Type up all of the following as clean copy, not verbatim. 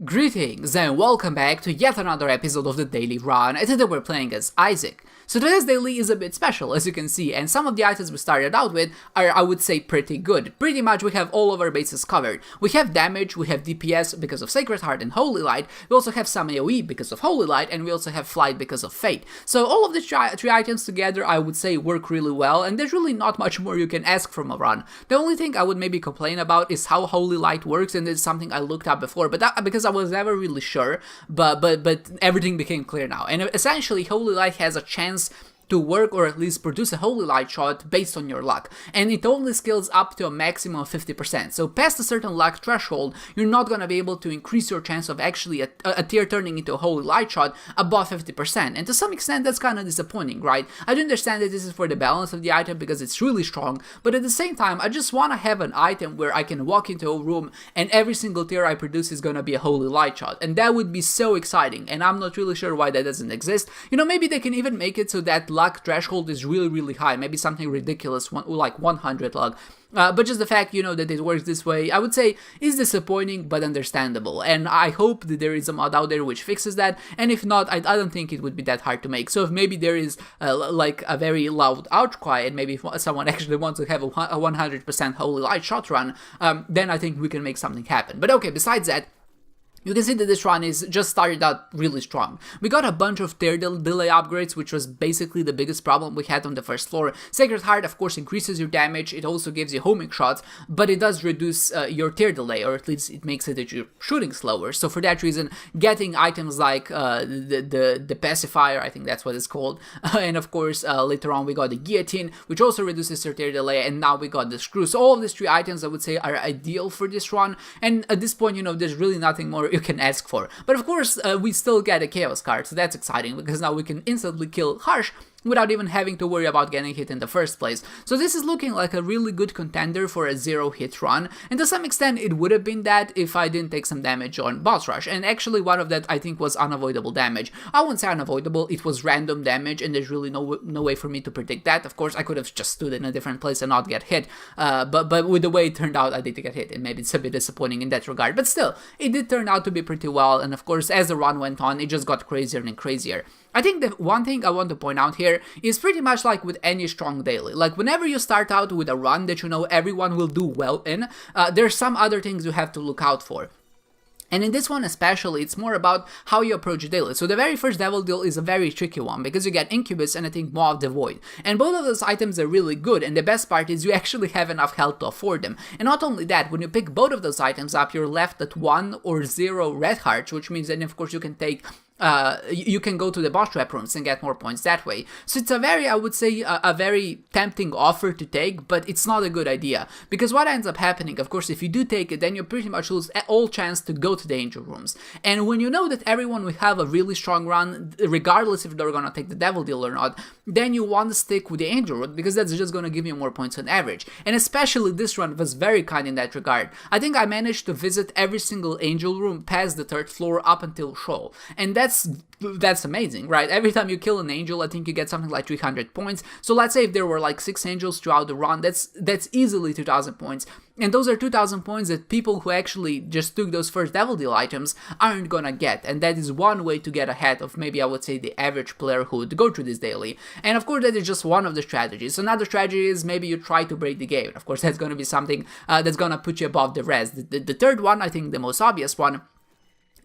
Greetings and welcome back to yet another episode of the Daily Run, and today we're playing as Isaac. So today's daily is a bit special, as you can see, and some of the items we started out with are, I would say, pretty good. Pretty much we have all of our bases covered. We have damage, we have DPS because of Sacred Heart and Holy Light, we also have some AoE because of Holy Light, and we also have Flight because of Fate. So all of these three items together, I would say, work really well, and there's really not much more you can ask from a run. The only thing I would maybe complain about is how Holy Light works, and it's something I looked up before, but because I was never really sure, but everything became clear now. And essentially, Holy Light has a chance to work or at least produce a Holy Light shot based on your luck, and it only scales up to a maximum of 50%, so past a certain luck threshold, you're not gonna be able to increase your chance of actually a tier turning into a Holy Light shot above 50%, and to some extent that's kinda disappointing, right? I do understand that this is for the balance of the item because it's really strong, but at the same time, I just wanna have an item where I can walk into a room and every single tier I produce is gonna be a Holy Light shot, and that would be so exciting, and I'm not really sure why that doesn't exist. You know, maybe they can even make it so that luck threshold is really high, maybe something ridiculous, like 100 luck. But just the fact, you know, that it works this way, I would say, is disappointing but understandable, and I hope that there is a mod out there which fixes that, and if not, I don't think it would be that hard to make. So if maybe there is like a very loud outcry, and maybe if someone actually wants to have a 100% Holy Light shot run, then I think we can make something happen. But okay, besides that, you can see that this run is just started out really strong. We got a bunch of tier delay upgrades, which was basically the biggest problem we had on the first floor. Sacred Heart, of course, increases your damage, it also gives you homing shots, but it does reduce your tier delay, or at least it makes it that you're shooting slower. So for that reason, getting items like the pacifier, I think that's what it's called, and of course, later on we got the guillotine, which also reduces your tier delay, and now we got the screw. So all of these three items, I would say, are ideal for this run, and at this point, you know, there's really nothing more you can ask for. But of course, we still get a Chaos card, so that's exciting, because now we can instantly kill Harsh without even having to worry about getting hit in the first place. So this is looking like a really good contender for a 0-hit run, and to some extent it would have been that if I didn't take some damage on boss rush, and actually one of that I think was unavoidable damage. I wouldn't say unavoidable, it was random damage, and there's really no way for me to predict that. Of course, I could have just stood in a different place and not get hit, but with the way it turned out, I did get hit, and maybe it's a bit disappointing in that regard, but still, it did turn out to be pretty well, and of course, as the run went on, it just got crazier and crazier. I think the one thing I want to point out here is pretty much like with any strong daily. Like whenever you start out with a run that you know everyone will do well in, there's some other things you have to look out for. And in this one especially, it's more about how you approach daily. So the very first devil deal is a very tricky one, because you get Incubus and I think Maw of the Void. And both of those items are really good, and the best part is you actually have enough health to afford them. And not only that, when you pick both of those items up, you're left at 1 or 0 red hearts, which means that of course you can take you can go to the boss trap rooms and get more points that way. So it's a very, I would say, a very tempting offer to take, but it's not a good idea. Because what ends up happening, of course, if you do take it, then you pretty much lose all chance to go to the angel rooms. And when you know that everyone will have a really strong run, regardless if they're gonna take the devil deal or not, then you want to stick with the angel route, because that's just gonna give you more points on average. And especially this run was very kind in that regard. I think I managed to visit every single angel room past the 3rd floor up until Shoal. And that's amazing, right? Every time you kill an angel, I think you get something like 300 points. So let's say if there were like 6 angels throughout the run, that's easily 2,000 points. And those are 2,000 points that people who actually just took those first devil deal items aren't gonna get. And that is one way to get ahead of maybe, I would say, the average player who would go through this daily. And of course, that is just one of the strategies. Another strategy is maybe you try to break the game. Of course, that's gonna be something that's gonna put you above the rest. The third one, I think the most obvious one,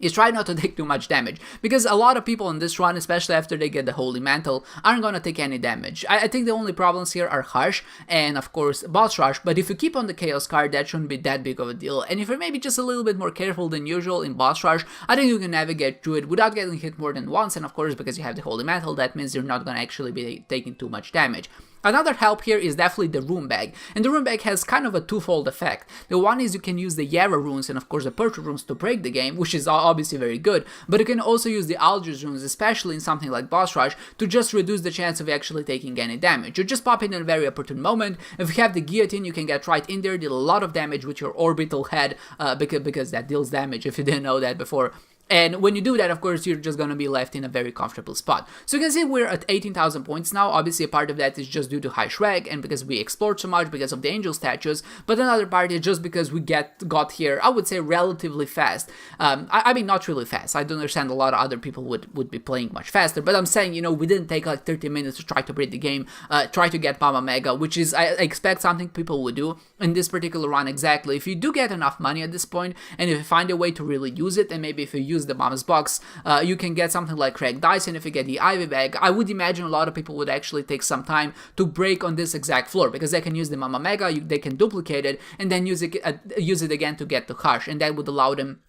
is try not to take too much damage, because a lot of people in this run, especially after they get the Holy Mantle, aren't gonna take any damage. I think the only problems here are Harsh and of course Boss Rush, but if you keep on the Chaos card, that shouldn't be that big of a deal, and if you're maybe just a little bit more careful than usual in Boss Rush, I think you can navigate through it without getting hit more than once, and of course because you have the Holy Mantle, that means you're not gonna actually be taking too much damage. Another help here is definitely the Rune Bag, and the Rune Bag has kind of a twofold effect. The one is you can use the Yara runes and of course the Purple runes to break the game, which is obviously very good, but you can also use the Algiers runes, especially in something like Boss Rush, to just reduce the chance of actually taking any damage. You just pop in a very opportune moment. If you have the Guillotine, you can get right in there, deal a lot of damage with your Orbital Head, because that deals damage if you didn't know that before. And when you do that, of course, you're just going to be left in a very comfortable spot. So you can see we're at 18,000 points now. Obviously, a part of that is just due to high Shrek and because we explored so much because of the angel statues. But another part is just because we got here, I would say, relatively fast. I mean, not really fast. I do understand a lot of other people would be playing much faster. But I'm saying, we didn't take like 30 minutes to try to break the game, try to get Mama Mega, which is, I expect, something people would do in this particular run exactly. If you do get enough money at this point, and if you find a way to really use it, and maybe if you use the Mama's box, you can get something like Craig Dice, and if you get the Ivy bag, I would imagine a lot of people would actually take some time to break on this exact floor, because they can use the Mama Mega, they can duplicate it, and then use it again to get the Hush, and that would allow them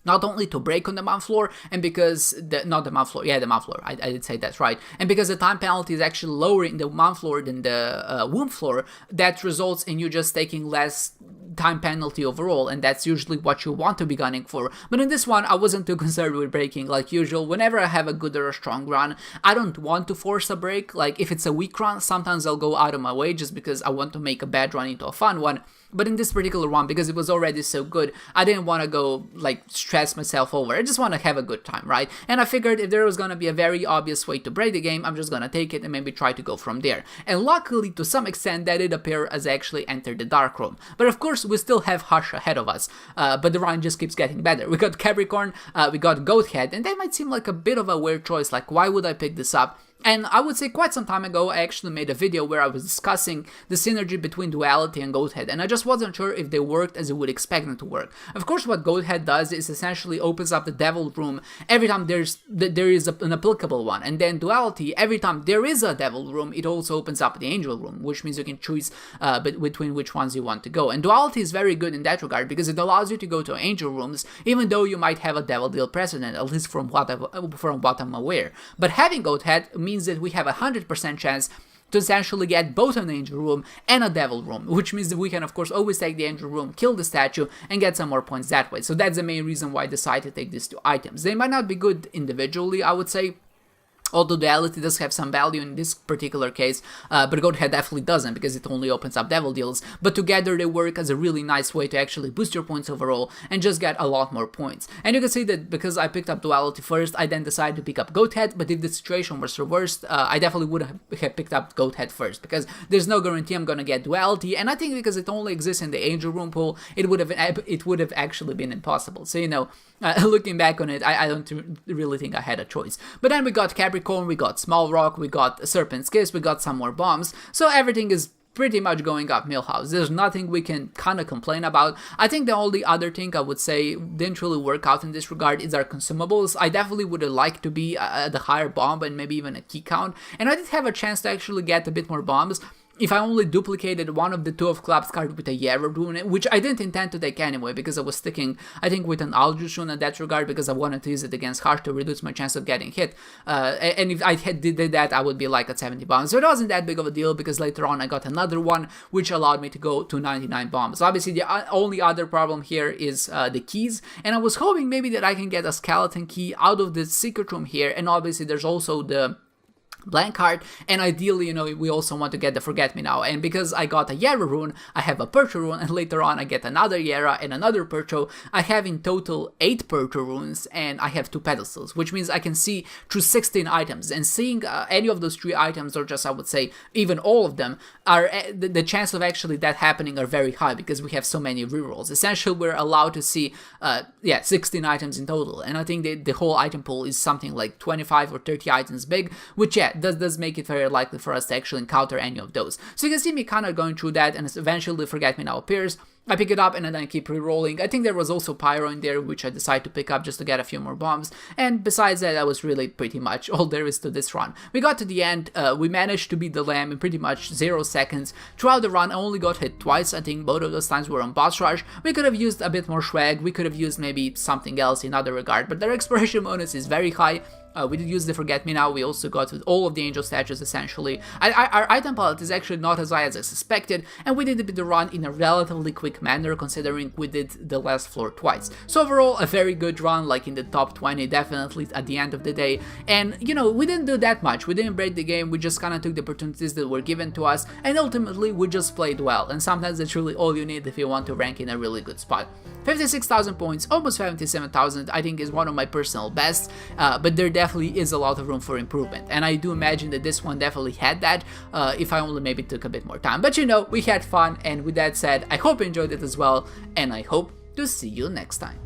not only to break on the mount floor, and because the mount floor, I did say that's right, and because the time penalty is actually lower in the mount floor than the womb floor, that results in you just taking less time penalty overall, and that's usually what you want to be gunning for. But in this one, I wasn't too concerned with breaking. Like usual, whenever I have a good or a strong run, I don't want to force a break. Like if it's a weak run, sometimes I'll go out of my way just because I want to make a bad run into a fun one. But in this particular one, because it was already so good, I didn't want to go, like, stress myself over. I just want to have a good time, right? And I figured if there was going to be a very obvious way to break the game, I'm just going to take it and maybe try to go from there. And luckily, to some extent, that did appear as I actually entered the Dark Room. But of course, we still have Hush ahead of us. But the run just keeps getting better. We got Capricorn, we got Goathead, and that might seem like a bit of a weird choice. Like, why would I pick this up? And I would say quite some time ago, I actually made a video where I was discussing the synergy between Duality and Goathead, and I just wasn't sure if they worked as you would expect them to work. Of course, what Goathead does is essentially opens up the Devil Room every time there is an applicable one, and then Duality, every time there is a Devil Room, it also opens up the Angel Room, which means you can choose between which ones you want to go. And Duality is very good in that regard, because it allows you to go to Angel Rooms, even though you might have a Devil Deal precedent, at least from what I'm aware. But having Goathead means that we have a 100% chance to essentially get both an Angel Room and a Devil Room, which means that we can of course always take the Angel Room, kill the statue, and get some more points that way. So that's the main reason why I decided to take these two items. They might not be good individually, I would say, although Duality does have some value in this particular case, but Goathead definitely doesn't, because it only opens up Devil Deals, but together they work as a really nice way to actually boost your points overall and just get a lot more points. And you can see that because I picked up Duality first, I then decided to pick up Goathead, but if the situation was reversed, I definitely would have picked up Goathead first, because there's no guarantee I'm gonna get Duality, and I think because it only exists in the Angel Room pool, it would have actually been impossible. So, looking back on it, I don't really think I had a choice. But then we got Capricorn, we got Small Rock, we got Serpent's Kiss, we got some more bombs, so everything is pretty much going up Millhouse. There's nothing we can kind of complain about. I think the only other thing I would say didn't really work out in this regard is our consumables. I definitely would have liked to be at the higher bomb and maybe even a key count, and I did have a chance to actually get a bit more bombs if I only duplicated one of the Two of Clubs card with a Yarrow rune, which I didn't intend to take anyway, because I was sticking, I think, with an Aldrich rune in that regard, because I wanted to use it against Hush to reduce my chance of getting hit, and if I did that, I would be like at 70 bombs, so it wasn't that big of a deal, because later on I got another one, which allowed me to go to 99 bombs. So obviously the only other problem here is the keys, and I was hoping maybe that I can get a skeleton key out of the secret room here, and obviously there's also the blank card, and ideally, we also want to get the Forget Me Now, and because I got a Yarrow rune, I have a Percho rune, and later on I get another Yarrow and another Percho. I have in total 8 Percho runes, and I have 2 pedestals, which means I can see through 16 items, and seeing any of those 3 items, or just I would say even all of them, are the chance of actually that happening are very high, because we have so many rerolls. Essentially, we're allowed to see 16 items in total, and I think the whole item pool is something like 25 or 30 items big, which does make it very likely for us to actually encounter any of those. So you can see me kind of going through that, and eventually Forget Me Now appears. I pick it up and then I keep re-rolling. I think there was also Pyro in there, which I decided to pick up just to get a few more bombs, and besides that was really pretty much all there is to this run. We got to the end, we managed to beat the Lamb in pretty much 0 seconds. Throughout the run I only got hit twice, I think both of those times were on boss rush. We could have used a bit more swag, we could have used maybe something else in other regard, but their exploration bonus is very high, We did use the Forget Me Now, we also got all of the angel statues essentially. Our item palette is actually not as high as I suspected, and we did the run in a relatively quick manner considering we did the last floor twice. So overall, a very good run, like in the top 20 definitely at the end of the day, and you know, we didn't do that much, we didn't break the game, we just kinda took the opportunities that were given to us, and ultimately we just played well, and sometimes that's really all you need if you want to rank in a really good spot. 56,000 points, almost 77,000, I think is one of my personal bests, but there definitely is a lot of room for improvement, and I do imagine that this one definitely had that, if I only maybe took a bit more time. But you know, we had fun, and with that said, I hope you enjoyed it as well, and I hope to see you next time.